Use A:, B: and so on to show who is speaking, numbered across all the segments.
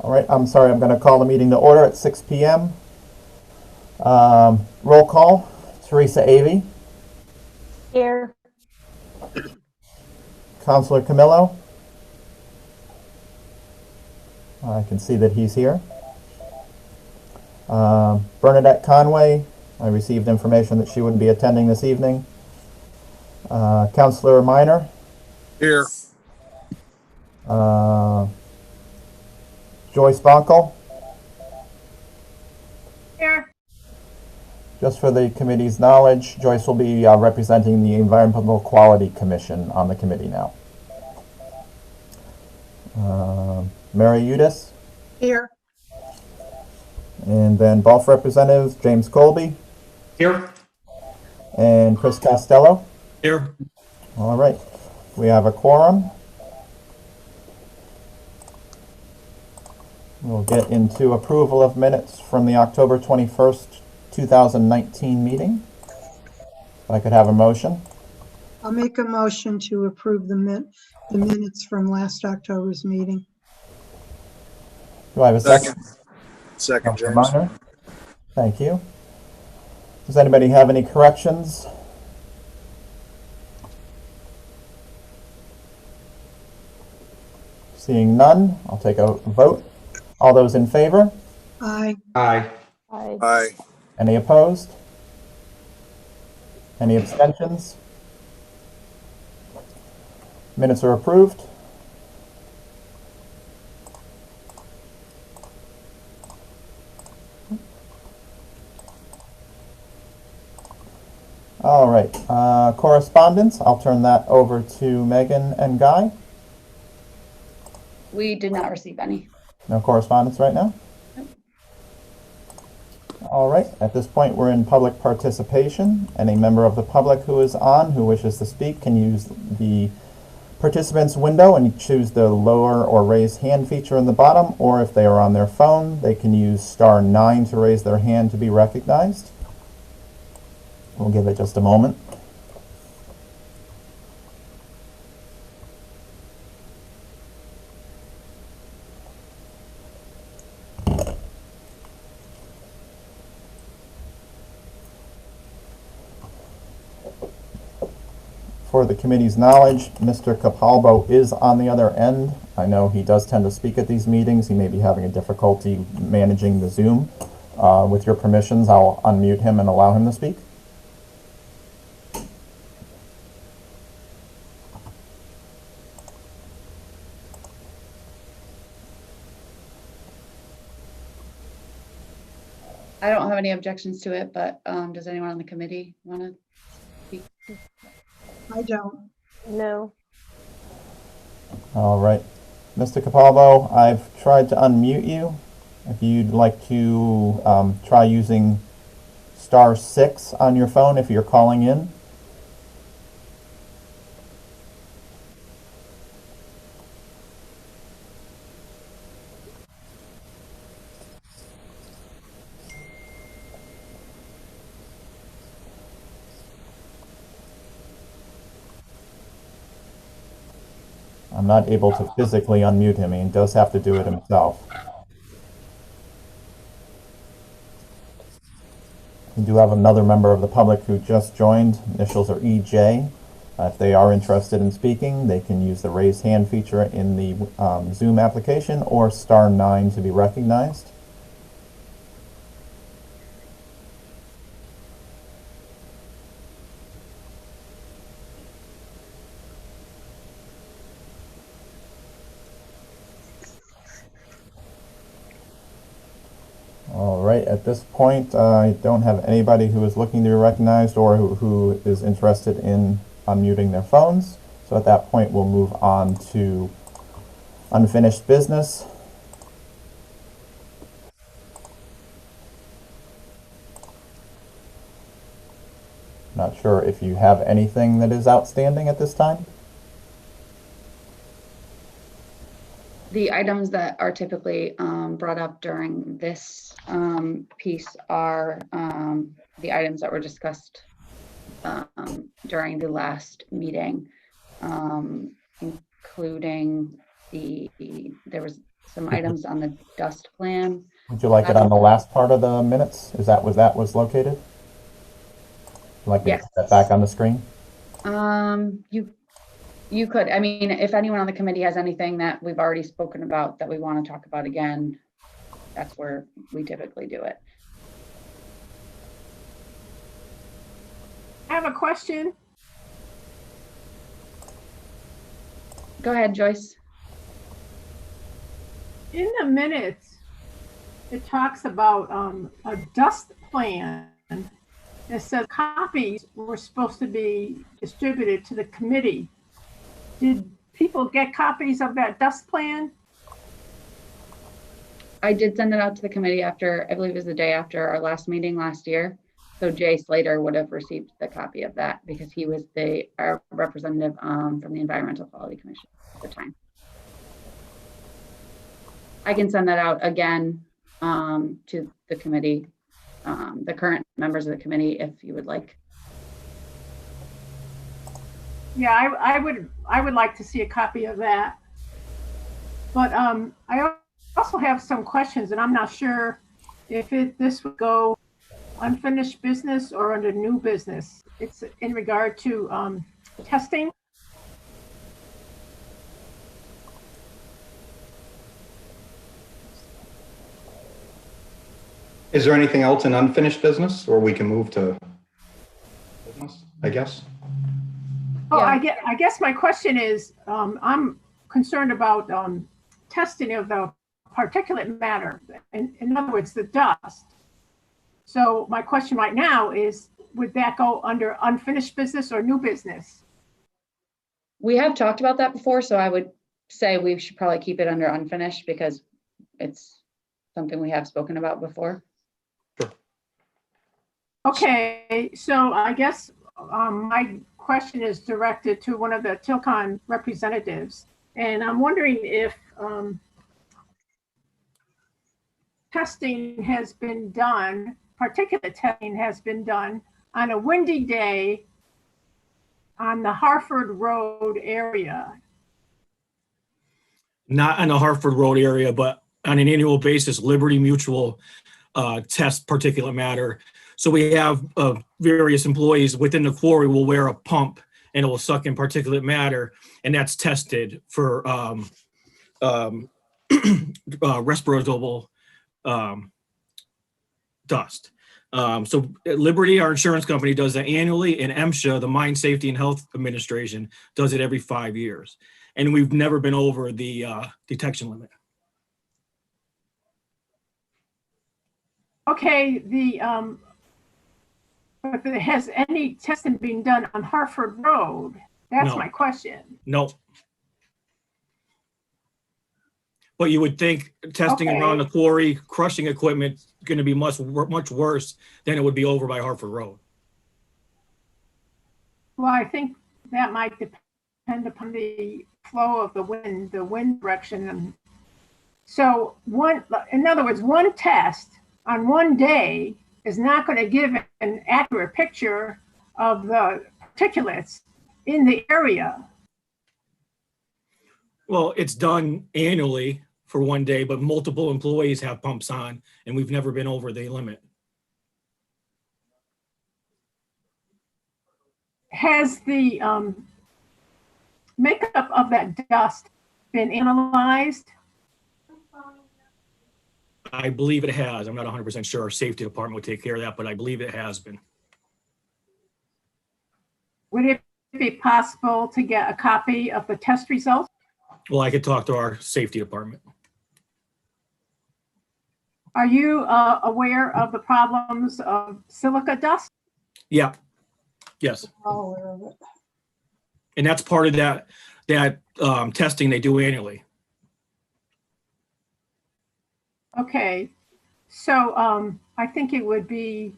A: All right, I'm sorry, I'm going to call the meeting to order at 6 p.m. Roll call, Teresa Avey,
B: Here.
A: Counselor Camillo. I can see that he's here. Bernadette Conway, I received information that she wouldn't be attending this evening. Counselor Minor.
C: Here.
A: Joyce Bonkel.
B: Here.
A: Just for the committee's knowledge, Joyce will be representing the Environmental Quality Commission on the committee now. Mary Udis.
B: Here.
A: And then BALF representatives, James Colby.
C: Here.
A: And Chris Costello.
C: Here.
A: All right, we have a quorum. We'll get into approval of minutes from the October 21st, 2019 meeting. If I could have a motion.
D: I'll make a motion to approve the minutes from last October's meeting.
A: Do I have a second?
C: Second,
A: Counselor
C: James.
A: Minor. Thank you. Does anybody have any corrections? Seeing none, I'll take a vote. All those in favor?
D: Aye.
C: Aye. Aye.
A: Any opposed? Any abstentions? Minutes are approved. All right, correspondence, I'll turn that over to Megan and Guy.
B: We did not receive any.
A: No correspondence right now?
B: Nope.
A: All right, at this point, we're in public participation. Any member of the public who is on, who wishes to speak, can use the participants window and choose the lower or raise hand feature in the bottom, or if they are on their phone, they can use *9 to raise their hand to be recognized. We'll give it just a moment. For the committee's knowledge, Mr. Capalbo is on the other end. I know he does tend to speak at these meetings. He may be having a difficulty managing the Zoom. With your permissions, I'll unmute him and allow him to speak.
B: I don't have any objections to it, but does anyone on the committee want to speak?
D: I don't.
B: No.
A: All right. Mr. Capalbo, I've tried to unmute you. If you'd like to try using *6 on your phone if you're calling in. I'm not able to physically unmute him. He does have to do it himself. We do have another member of the public who just joined. Initials are EJ. If they are interested in speaking, they can use the raise hand feature in the Zoom application or *9 to be recognized. All right, at this point, I don't have anybody who is looking to be recognized or who is interested in unmuting their phones. So at that point, we'll move on to unfinished business. Not sure if you have anything that is outstanding at this time.
B: The items that are typically brought up during this piece are the items that were discussed during the last meeting, including there was some items on the dust plan.
A: Would you like it on the last part of the minutes? Is that was located? Like me to
B: Yes.
A: put that back on the screen?
B: You could, I mean, if anyone on the committee has anything that we've already spoken about that we want to talk about again, that's where we typically do it.
E: I have a question.
B: Go ahead, Joyce.
E: In the minutes, it talks about a dust plan. It says copies were supposed to be distributed to the committee. Did people get copies of that dust plan?
B: I did send it out to the committee after, I believe it was the day after our last meeting last year. So Jay Slater would have received the copy of that because he was our representative from the Environmental Quality Commission at the time. I can send that out again to the committee, the current members of the committee, if you would like.
E: Yeah, I would like to see a copy of that. But I also have some questions, and I'm not sure if this would go unfinished business or under new business. It's in regard to testing.
F: Is there anything else in unfinished business, or we can move to business, I guess?
E: Oh,
B: Yeah.
E: I guess my question is, I'm concerned about testing of the particulate matter. In other words, the dust. So my question right now is, would that go under unfinished business or new business?
B: We have talked about that before, so I would say we should probably keep it under unfinished because it's something we have spoken about before.
E: Okay, so I guess my question is directed to one of the Tilcon representatives, and I'm wondering if testing has been done, particulate testing has been done on a windy day on the Harford Road area.
G: Not on the Hartford Road area, but on an annual basis, Liberty Mutual tests particulate matter. So we have various employees within the quarry will wear a pump and it will suck in particulate matter, and that's tested for respirable dust. So Liberty, our insurance company, does that annually, and MSHA, the Mine Safety and Health Administration, does it every 5 years. And we've never been over the detection limit.
E: Okay, if it has any testing being done on Harford Road, that's
G: No.
E: my question.
G: No. But you would think testing
E: Okay.
G: around the quarry, crushing equipment, is going to be much worse than it would be over by Hartford Road.
E: Well, I think that might depend upon the flow of the wind direction. And so in other words, one test on one day is not going to give an accurate picture of the particulates in the area.
G: Well, it's done annually for one day, but multiple employees have pumps on, and we've never been over the limit.
E: Has the makeup of that dust been analyzed?
G: I believe it has. I'm not 100% sure. Our safety department would take care of that, but I believe it has been.
E: Would it be possible to get a copy of the test results?
G: Well, I could talk to our safety department.
E: Are you aware of the problems of silica dust?
G: Yeah. Yes.
D: All aware of it.
G: And that's part of that testing they do annually.
E: Okay, so I think it would be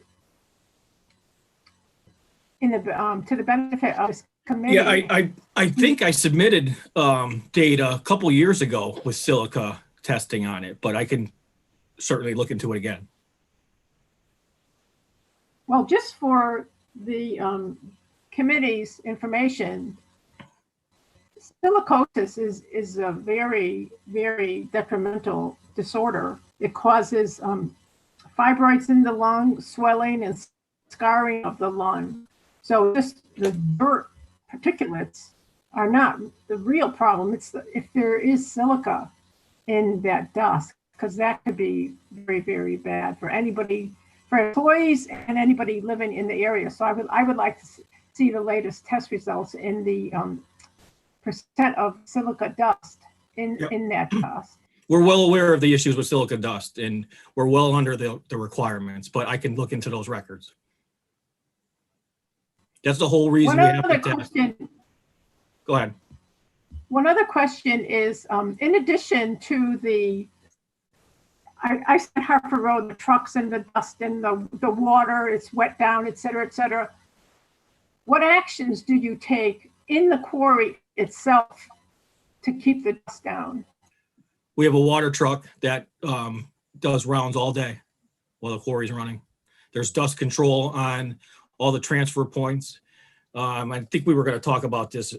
E: in the to the benefit of this committee.
G: Yeah, I think I submitted data a couple years ago with silica testing on it, but I can certainly look into it again.
E: Well, just for the committee's information, silicosis is a very, very detrimental disorder. It causes fibroids in the lung, swelling and scarring of the lung. So just the dirt particulates are not the real problem. It's if there is silica in that dust, because that could be very, very bad for anybody, for employees and anybody living in the area. So I would like to see the latest test results in the percent of silica dust in that dust.
G: We're well aware of the issues with silica dust, and we're well under the requirements, but I can look into those records. That's the whole reason we have to test. Go ahead.
E: One other question is, in addition to the, I said Harper Road, the trucks and the dust and the water, it's wet down, et cetera, et cetera. What actions do you take in the quarry itself to keep the dust down?
G: We have a water truck that does rounds all day while the quarry's running. There's dust control on all the transfer points. I think we were going to talk about this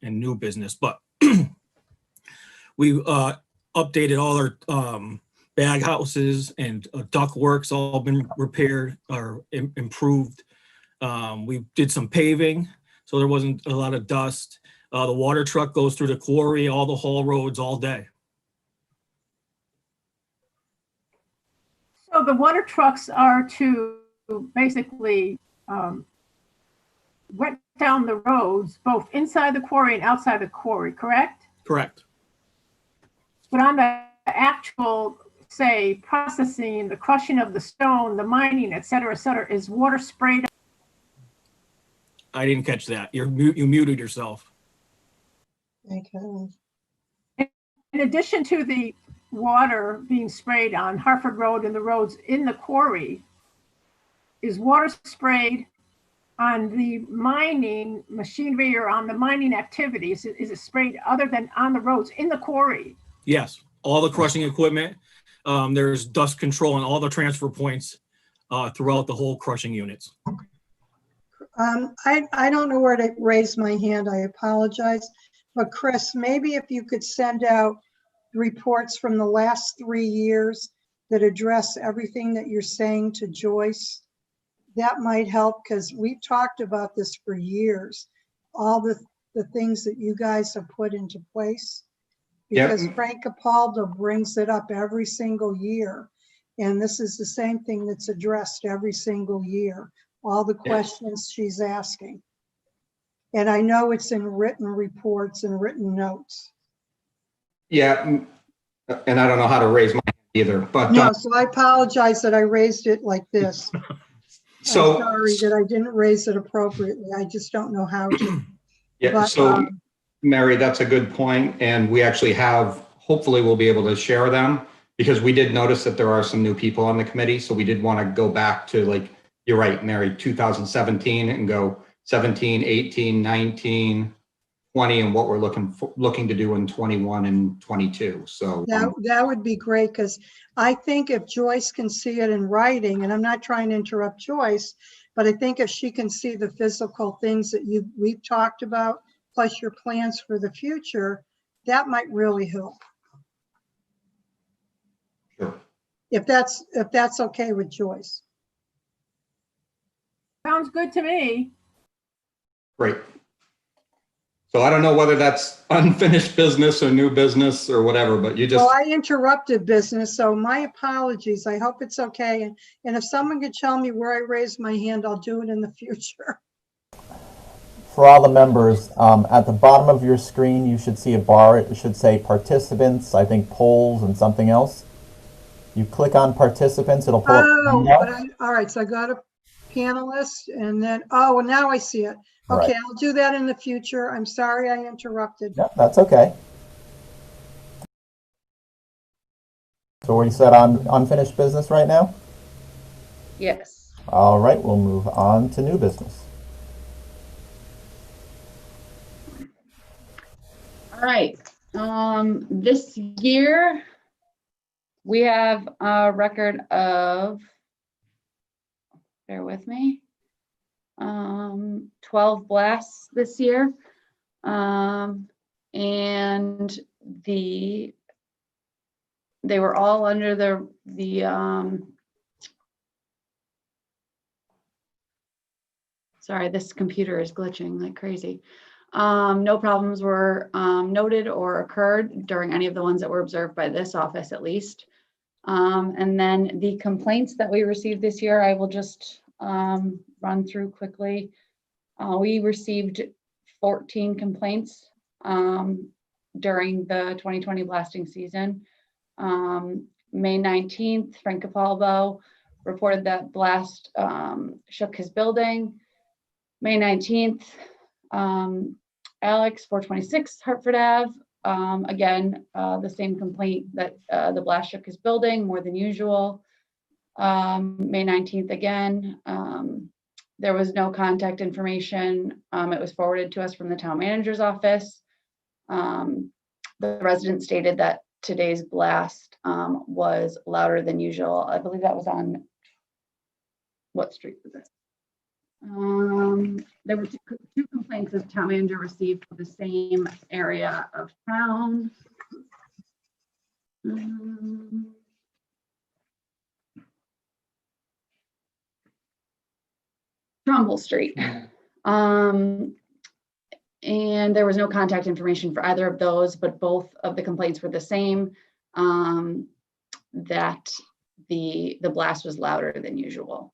G: in new business, but we updated all our bag houses, and duct work's all been repaired or improved. We did some paving, so there wasn't a lot of dust. The water truck goes through the quarry, all the haul roads all day.
E: So the water trucks are to basically wet down the roads, both inside the quarry and outside the quarry, correct?
G: Correct.
E: But on the actual, say, processing, the crushing of the stone, the mining, et cetera, is water sprayed?
G: I didn't catch that. You muted yourself.
D: Okay.
E: In addition to the water being sprayed on Harford Road and the roads in the quarry, is water sprayed on the mining machinery or on the mining activities? Is it sprayed other than on the roads in the quarry?
G: Yes, all the crushing equipment. There's dust control on all the transfer points throughout the whole crushing units.
D: I don't know where to raise my hand. I apologize. But Chris, maybe if you could send out reports from the last 3 years that address everything that you're saying to Joyce, that might help, because we've talked about this for years, all the things that you guys have put into place. Because Frank Capaldo brings it up every single year. And this is the same thing that's addressed every single year, all the questions she's asking. And I know it's in written reports and written notes.
F: Yeah, and I don't know how to raise my hand either, but.
D: No, so I apologize that I raised it like this.
F: So.
D: I'm sorry that I didn't raise it appropriately. I just don't know how to.
F: Yeah,
D: But,
F: so Mary, that's a good point. And we actually have, hopefully we'll be able to share them, because we did notice that there are some new people on the committee. So we did want to go back to, like, you're right, Mary, 2017 and go 17, 18, 19, 20, and what we're looking to do in 21 and 22. So
D: that would be great, because I think if Joyce can see it in writing, and I'm not trying to interrupt Joyce, but I think if she can see the physical things that we've talked about, plus your plans for the future, that might really help.
F: Sure.
D: If that's okay with Joyce.
E: Sounds good to me.
F: Great. So I don't know whether that's unfinished business or new business or whatever, but you just.
D: Well, I interrupted business, so my apologies. I hope it's okay. And if someone could tell me where I raised my hand, I'll do it in the future.
A: For all the members, at the bottom of your screen, you should see a bar. It should say participants, I think polls and something else. You click on participants, it'll pull up.
D: Oh, all right, so I got a panelist, and then, oh, well, now I see it. Okay, I'll do that in the future. I'm sorry I interrupted.
A: Yeah, that's okay. So we set on unfinished business right now?
B: Yes.
A: All right, we'll move on to new business.
B: All right. This year we have a record of, bear with me, 12 blasts this year. And they were all under sorry, this computer is glitching like crazy. No problems were noted or occurred during any of the ones that were observed by this office, at least. And then the complaints that we received this year, I will just run through quickly. We received 14 complaints during the 2020 blasting season. May 19th, Frank Capalbo reported that blast shook his building. May 19th, Alex, 426 Hartford Ave. Again, the same complaint that the blast shook his building more than usual. May 19th again. There was no contact information. It was forwarded to us from the town manager's office. The resident stated that today's blast was louder than usual. I believe that was on, what street was it? There were two complaints that the town manager received for the same area of town. Trumbull Street. And there was no contact information for either of those, but both of the complaints were the same, that the blast was louder than usual.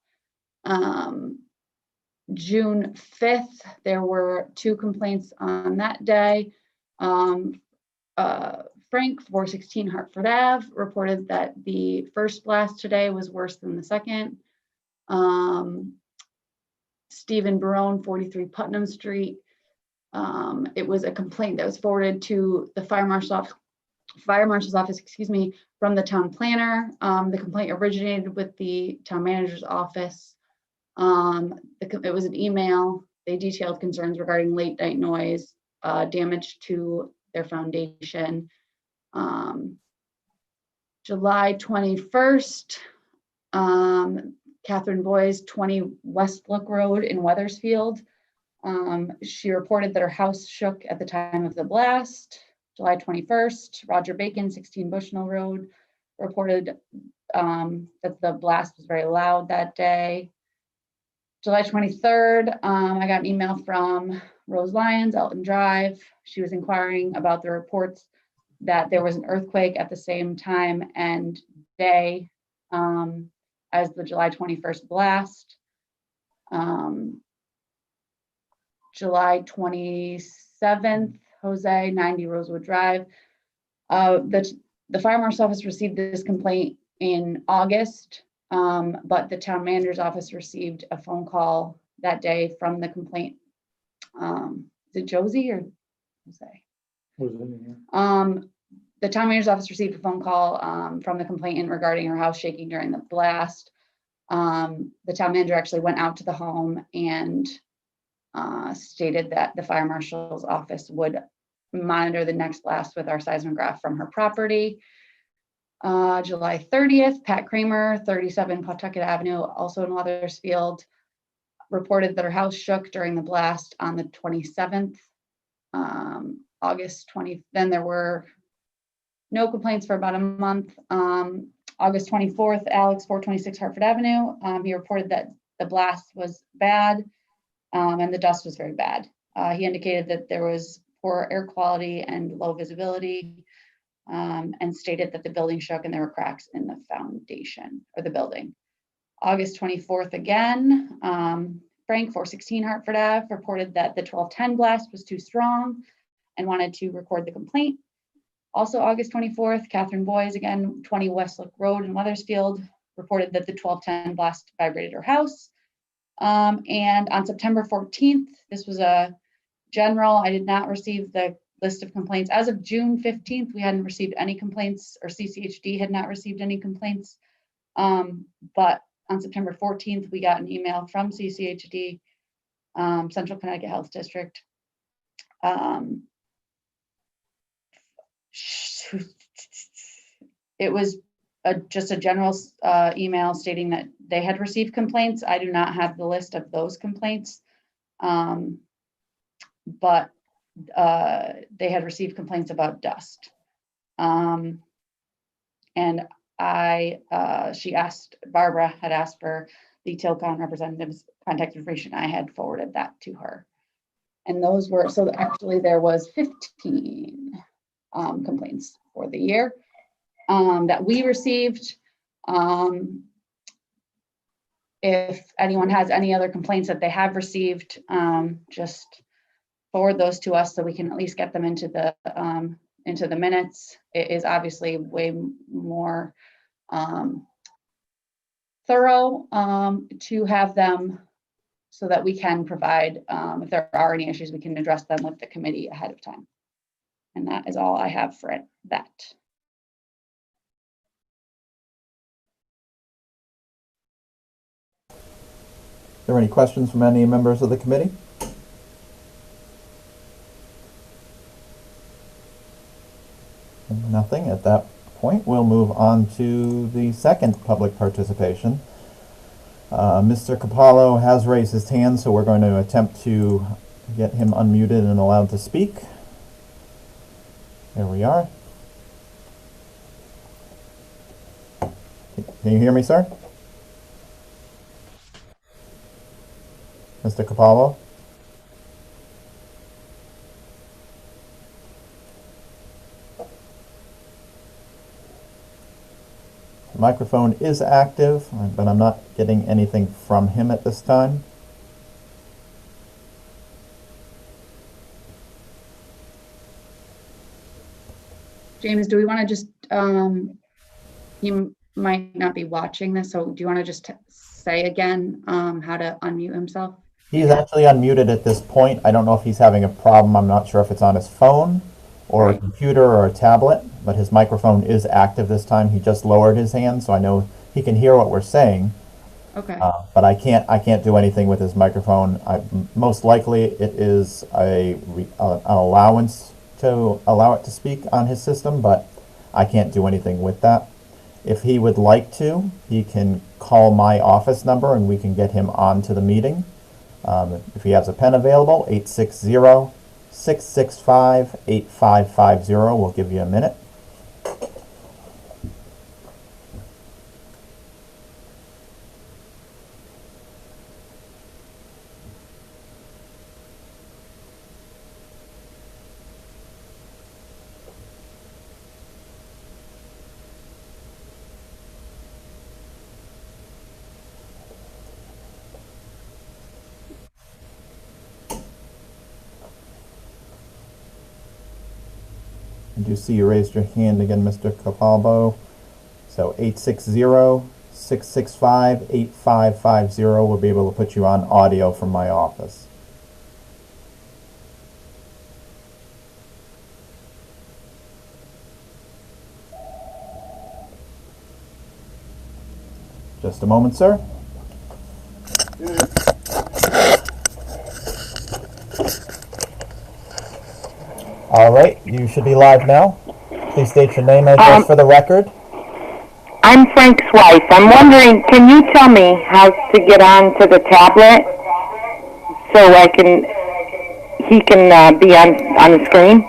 B: June 5th, there were two complaints on that day. Frank, 416 Hartford Ave, reported that the first blast today was worse than the second. Stephen Barone, 43 Putnam Street. It was a complaint that was forwarded to the fire marshal's office, excuse me, from the town planner. The complaint originated with the town manager's office. It was an email. They detailed concerns regarding late night noise, damage to their foundation. July 21st, Catherine Boyes, 20 Westlook Road in Weathersfield. She reported that her house shook at the time of the blast. July 21st, Roger Bacon, 16 Bushnell Road, reported that the blast was very loud that day. July 23rd, I got an email from Rose Lyons, Elton Drive. She was inquiring about the reports that there was an earthquake at the same time and day as the July 21st blast. July 27th, Jose, 90 Rosewood Drive. The fire marshal's office received this complaint in August, but the town manager's office received a phone call that day from the complaint. Is it Josie or Jose? The town manager's office received a phone call from the complainant regarding her house shaking during the blast. The town manager actually went out to the home and stated that the fire marshal's office would monitor the next blast with our seismograph from her property. July 30th, Pat Kramer, 37 Pawtucket Avenue, also in Weathersfield, reported that her house shook during the blast on the 27th. August 20th, then there were no complaints for about a month. August 24th, Alex, 426 Hartford Avenue, he reported that the blast was bad and the dust was very bad. He indicated that there was poor air quality and low visibility, and stated that the building shook and there were cracks in the foundation or the building. August 24th again, Frank, 416 Hartford Ave, reported that the 1210 blast was too strong and wanted to record the complaint. Also August 24th, Catherine Boyes, again, 20 Westlook Road in Weathersfield, reported that the 1210 blast vibrated her house. And on September 14th, this was a general, I did not receive the list of complaints. As of June 15th, we hadn't received any complaints, or CCHD had not received any complaints. But on September 14th, we got an email from CCHD, Central Connecticut Health District. It was just a general email stating that they had received complaints. I do not have the list of those complaints, but they had received complaints about dust. And Barbara had asked for the Tilcon representative's contact information. I had forwarded that to her. And those were, so actually there was 15 complaints for the year that we received. If anyone has any other complaints that they have received, just forward those to us so we can at least get them into the minutes. It is obviously way more thorough to have them so that we can provide, if there are any issues, we can address them with the committee ahead of time. And that is all I have for that.
A: Are there any questions from any members of the committee? Nothing. At that point, we'll move on to the second public participation. Mr. Capallo has raised his hand, so we're going to attempt to get him unmuted and allowed to speak. There we are. Can you hear me, sir? Mr. Capallo? The microphone is active, but I'm not getting anything from him at this time.
B: James, do we want to just, you might not be watching this, so do you want to just say again how to unmute himself?
A: He's actually unmuted at this point. I don't know if he's having a problem. I'm not sure if it's on his phone or a computer or a tablet, but his microphone is active this time. He just lowered his hand, so I know he can hear what we're saying.
B: Okay.
A: But I can't do anything with his microphone. Most likely it is an allowance to allow it to speak on his system, but I can't do anything with that. If he would like to, he can call my office number and we can get him onto the meeting. If he has a pen available, 860-665-8550. We'll give you a minute. I do see you raised your hand again, Mr. Capalbo. So 860-665-8550 will be able to put you on audio from my office. Just a moment, sir. All right, you should be live now. Please state your name and address for the record.
H: I'm Frank's wife. I'm wondering, can you tell me how to get onto the tablet so he can be on the screen?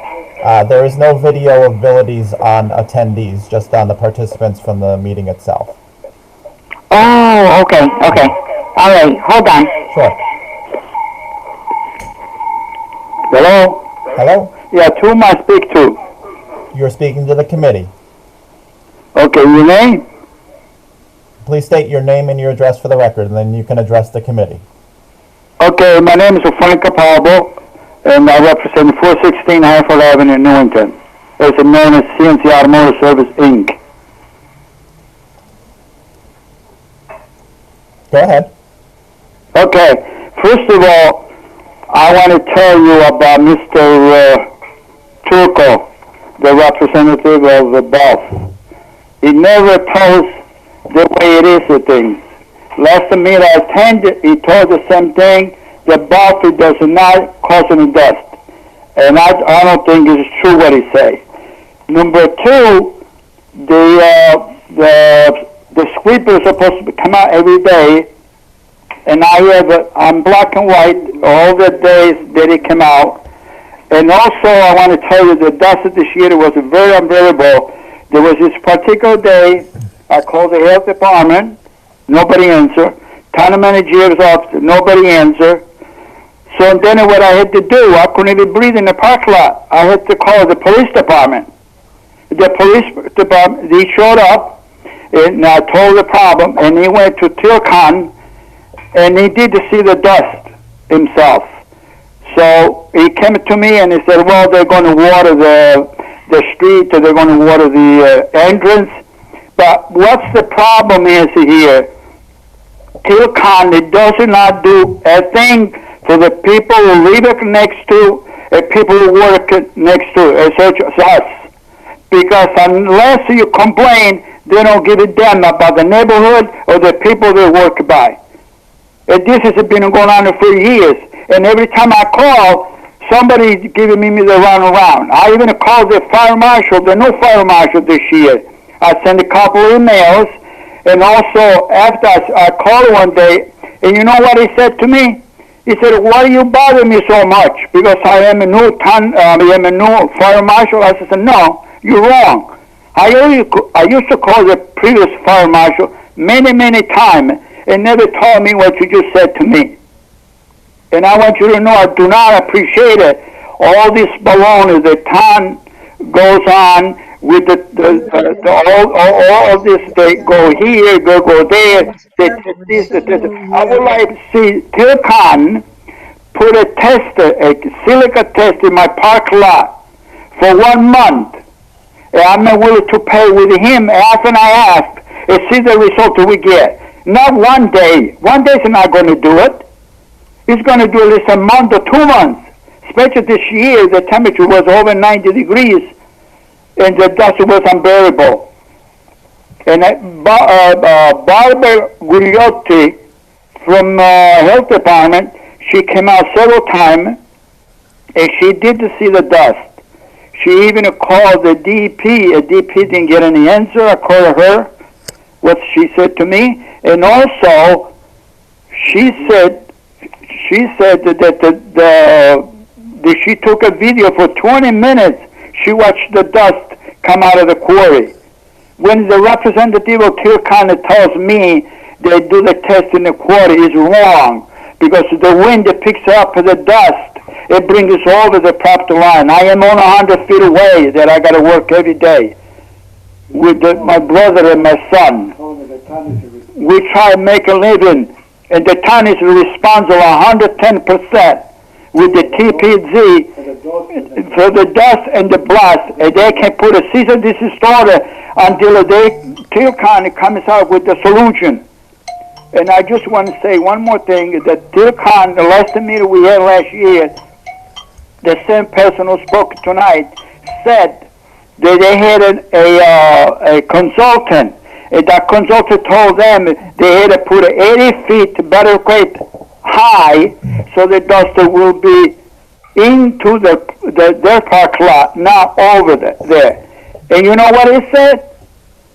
A: There is no video abilities on attendees, just on the participants from the meeting itself.
H: Oh, okay. All right, hold on.
A: Sure.
H: Hello?
A: Hello?
H: Yeah, who am I speak to?
A: You're speaking to the committee.
H: Okay, your name?
A: Please state your name and your address for the record, and then you can address the committee.
H: Okay, my name is Frank Capalbo, and I represent 416 Highfield Avenue in Newington. It's known as CNC Automotive Service, Inc.
A: Go ahead.
H: Okay, first of all, I want to tell you about Mr. Turco, the representative of the BALF. He never tells the way it is the things. Last meeting I attended, he told the same thing. The BALF does not cause any dust. And I don't think it's true what he say. Number two, the sweeper is supposed to come out every day. And I have on black and white all the days that it came out. And also, I want to tell you the dust this year was very unbearable. There was this particular day, I called the health department, nobody answered. Town manager's office, nobody answered. So then what I had to do, I couldn't even breathe in the parking lot. I had to call the police department. The police department, they showed up, and I told the problem, and he went to Tilcon, and he did see the dust himself. So he came to me and he said, well, they're going to water the street, or they're going to water the entrance. But what's the problem is here? Tilcon, it does not do a thing for the people who live next to, people who work next to, such as us. Because unless you complain, they don't give a damn about the neighborhood or the people they work by. And this has been going on for years. And every time I call, somebody's giving me the runaround. I even called the fire marshal, the new fire marshal this year. I sent a couple emails, and also after I called one day, and you know what he said to me? He said, why do you bother me so much? Because I am a new fire marshal? I said, no, you're wrong. I used to call the previous fire marshal many times, and never told me what you just said to me. And I want you to know I do not appreciate it. All this baloney, the town goes on with all this, they go here, they go there, this. I would like to see Tilcon put a tester, a silica test in my park lot for 1 month. And I'm willing to pay with him after I ask and see the result we get. Not 1 day. 1 day is not going to do it. It's going to do at least a month or 2 months. Especially this year, the temperature was over 90 degrees, and the dust was unbearable. And Barbara Gugliotti from Health Department, she came out several times, and she did see the dust. She even called the DP. DP didn't get any answer. I called her, what she said to me. And also, she said that she took a video for 20 minutes. She watched the dust come out of the quarry. When the representative of Tilcon tells me they do the test in the quarry, is wrong, because the wind that picks up the dust, it brings us over the property line. I am on 100 feet away that I got to work every day with my brother and my son. We try to make a living, and the town is responsible 110% with the TPZ for the dust and the blast, and they can put a cease and desist order until Tilcon comes out with the solution. And I just want to say one more thing, that Tilcon, the last meeting we had last year, the same person who spoke tonight said that they had a consultant, and that consultant told them they had to put 80 feet barricade high so the dust will be into their park lot, not over there. And you know what he said?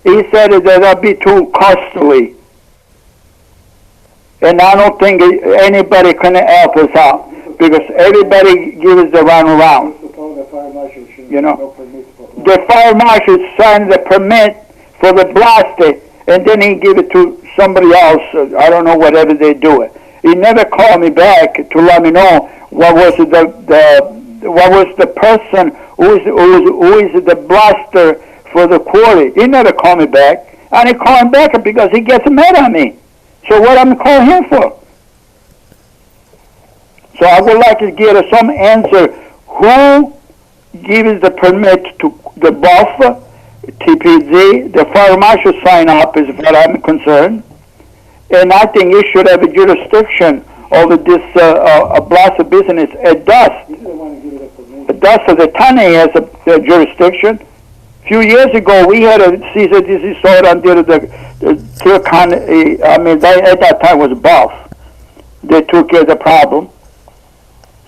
H: He said that that'll be too costly. And I don't think anybody can help us out, because everybody gives the runaround. You know, the fire marshal signed the permit for the blasting, and then he give it to somebody else. I don't know, whatever they do it. He never called me back to let me know what was the person who is the blaster for the quarry. He never called me back, and he called him back because he gets mad at me. So what I'm calling him for? So I would like to get some answer. Who gives the permit to the BALF, TPZ? The fire marshal sign up is what I'm concerned. And I think it should have a jurisdiction over this blast business at dust. The dust of the town has a jurisdiction. A few years ago, we had a cease and desist order under the Tilcon. At that time was BALF. They took care of the problem.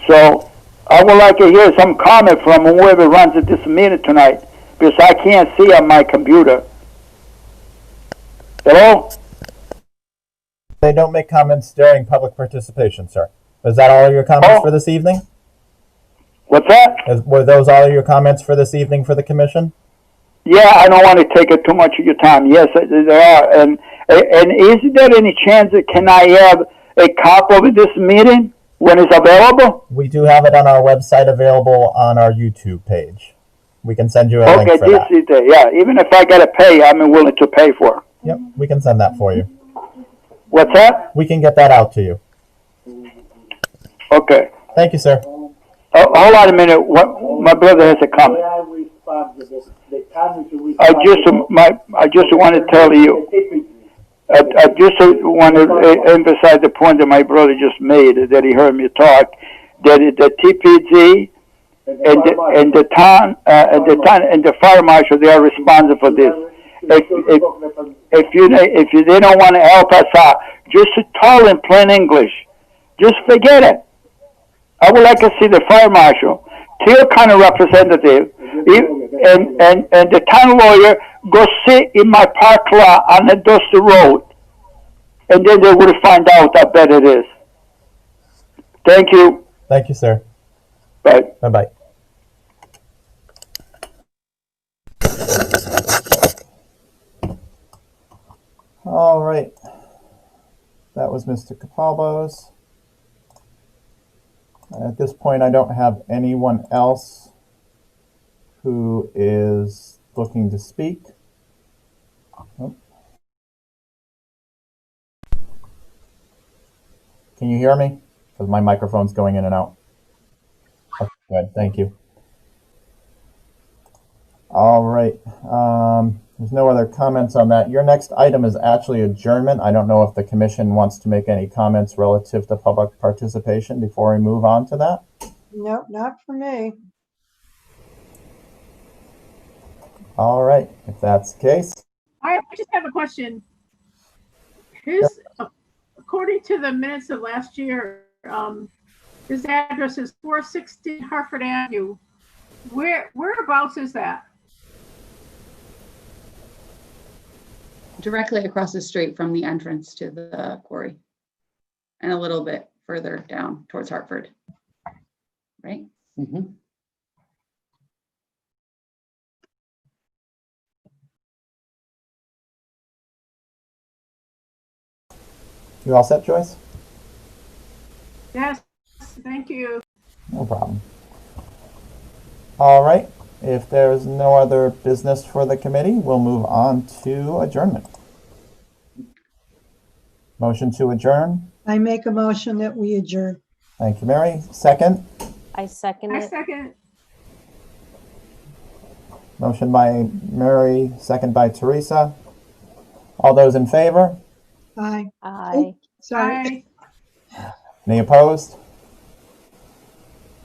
H: So I would like to hear some comment from whoever runs this meeting tonight, because I can't see on my computer. Hello?
A: They don't make comments during public participation, sir. Is that all your comments for this evening?
H: What's that?
A: Were those all your comments for this evening for the commission?
H: Yeah, I don't want to take up too much of your time. Yes, there are. And is there any chance that can I have a copy of this meeting when it's available?
A: We do have it on our website, available on our YouTube page. We can send you a link
H: Okay,
A: for
H: this
A: that.
H: is it. Yeah, even if I got to pay, I'm willing to pay for it.
A: Yep, we can send that for you.
H: What's that?
A: We can get that out to you.
H: Okay.
A: Thank you, sir.
H: Hold on a minute. My brother has a comment. I just want to tell you. I just want to emphasize the point that my brother just made, that he heard me talk, that the TPD and the town and the fire marshal, they are responsible for this. If they don't want to help us out, just tell in plain English. Just forget it. I would like to see the fire marshal, Teal County representative, and the town lawyer go sit in my park lot on the Dusty Road, and then they will find out how bad it is. Thank you.
A: Thank you, sir.
H: Bye.
A: Bye-bye. All right. That was Mr. Capalbo's. At this point, I don't have anyone else who is looking to speak. Oh. Can you hear me? Because my microphone's going in and out. Okay, good, thank you. All right, there's no other comments on that. Your next item is actually adjournment. I don't know if the commission wants to make any comments relative to public participation before we move on to that.
D: Nope, not for me.
A: All right, if that's the case.
E: I just have a question. His, according to the minutes of last year, his address is 460 Hartford Avenue. Whereabouts is that?
B: Directly across the street from the entrance to the quarry. And a little bit further down towards Hartford. Right?
I: Mm-hmm.
A: You all set, Joyce?
E: Yes, thank you.
A: No problem. All right, if there's no other business for the committee, we'll move on to adjournment. Motion to adjourn.
D: I make a motion that we adjourn.
A: Thank you, Mary. Second.
J: I second
E: I
J: it.
E: second.
A: Motion by Mary, second by Teresa. All those in favor?
D: Aye.
J: Aye.
D: Sorry.
E: Aye.
A: Any opposed?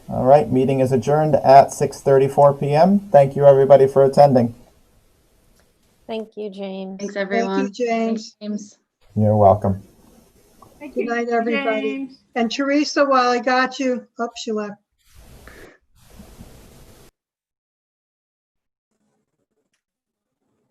A: All right, meeting is adjourned at 6:34 p.m. Thank you, everybody, for attending.
J: Thank you, James.
B: Thanks, everyone.
D: Thank you, James.
B: Thanks, James.
A: You're welcome.
E: Thank
D: Good
E: you,
D: night, everybody.
E: James.
D: And Teresa, while I got you, oh, she left.